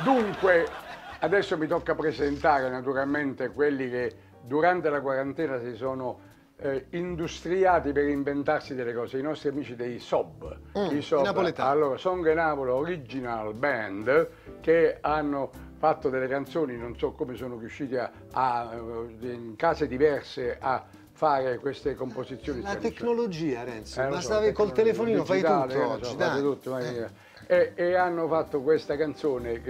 Dunque, adesso mi tocca presentare naturalmente quelli che durante la quarantena si sono industriati per inventarsi delle cose, i nostri amici dei SOB. I SOB, napoletani. allora, Song Napoli Original Band, che hanno fatto delle canzoni, non so come sono riusciti in case diverse a fare queste composizioni. La tecnologia, Renzo, basta so, col telefonino fai digitale, tutto oggi, so, dai. tutto, e hanno fatto questa canzone,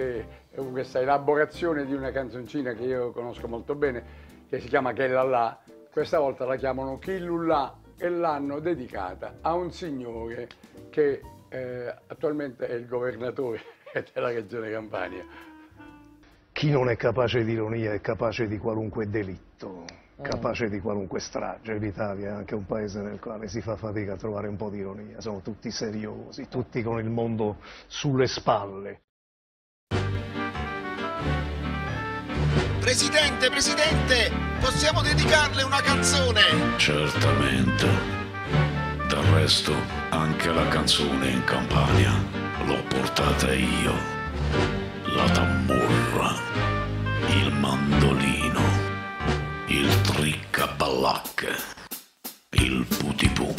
questa elaborazione di una canzoncina che io conosco molto bene, che si chiama Che là. Questa volta la chiamano Chillullà e l'hanno dedicata a un signore che attualmente è il governatore della regione Campania. Chi non è capace di ironia è capace di qualunque delitto, capace di qualunque strage. L'Italia è anche un paese nel quale si fa fatica a trovare un po' di ironia, sono tutti seriosi, tutti con il mondo sulle spalle. Presidente, possiamo dedicarle una canzone? Certamente. Del resto, anche la canzone in Campania l'ho portata io. La tammurra, il mandolino, il triccaballacche, il putipù.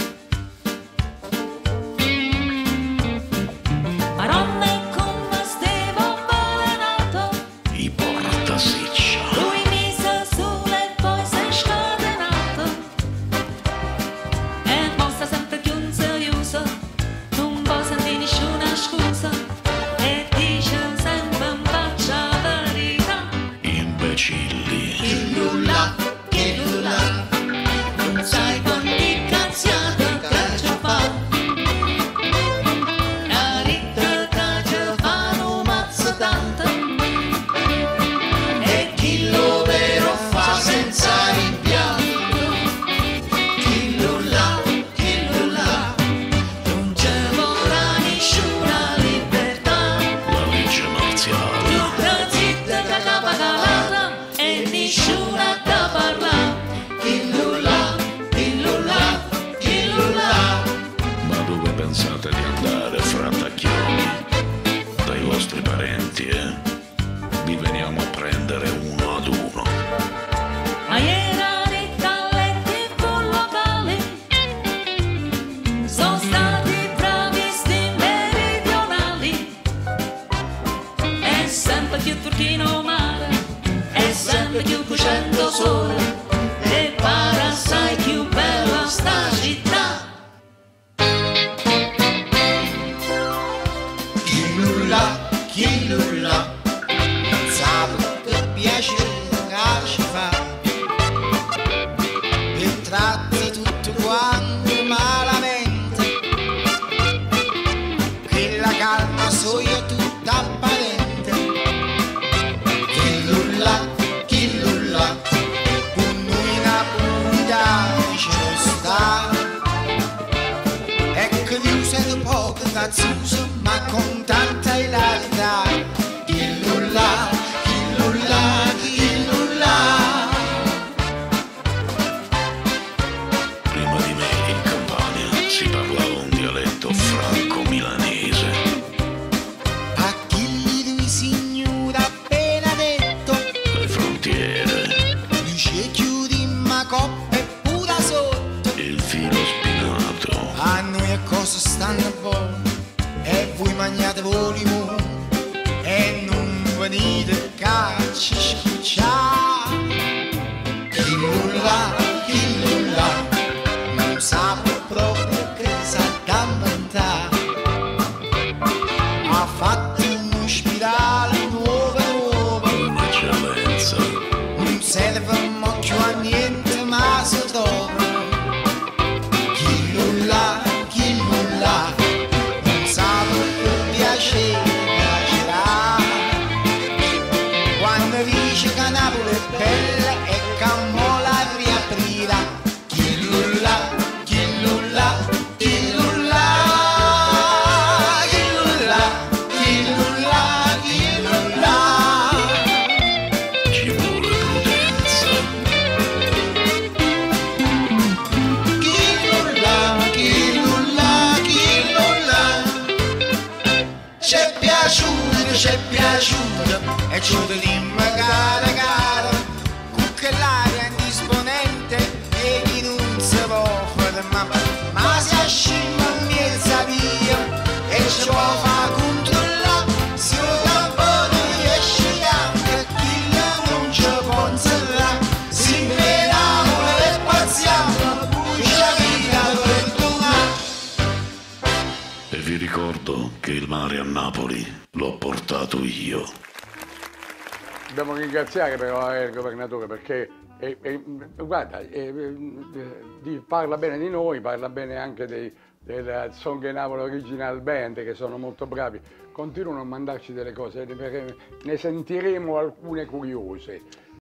Pensate di andare, frattacchioni, dai vostri parenti, vi veniamo a prendere uno ad uno. Sono stati bravi sti meridionali, è sempre più turchino mare, è sempre più crescendo sole, e pare assai più bella sta città. Chillullà, non sape che piacere ci fa, e tratta tutto quanto malamente, che la calma so io tutta apparente. Chillullà, con noi Napolitani ce lo sta, ecco di usare poco cazzuso, ma con tanta ilarità. Chillullà, Prima di me in Campania si parlava un dialetto franco-milanese. a chi gli signore appena detto, Le frontiere, dice chiudi ma coppe pure sotto, il filo spinato, a noi è cosa stanno buone, e voi mangiate voi limoni, e non venite cacci scucciare. Chillullà, non sape proprio che sa d'ammentare, ha fatto un ospedale nuovo, un'eccellenza. non serve più a niente ma si trova. Chillullà, non sape che piacere piacerà, quando dice che piaciuta e ci tenim cara, con quell'aria indisponente e chi non si può fermare, ma si ascimma in mezza via e ci può far controllare, se ora poi non riesce anche chi non ci può inserrare, si menamo e spaziamo, bugia vita perdonare. E vi ricordo che il mare a Napoli l'ho portato io. Dobbiamo ringraziare però il governatore perché guarda, parla bene di noi, parla bene anche del Song Napoli Original Band, che sono molto bravi. Continuano a mandarci delle cose perché ne sentiremo alcune curiose.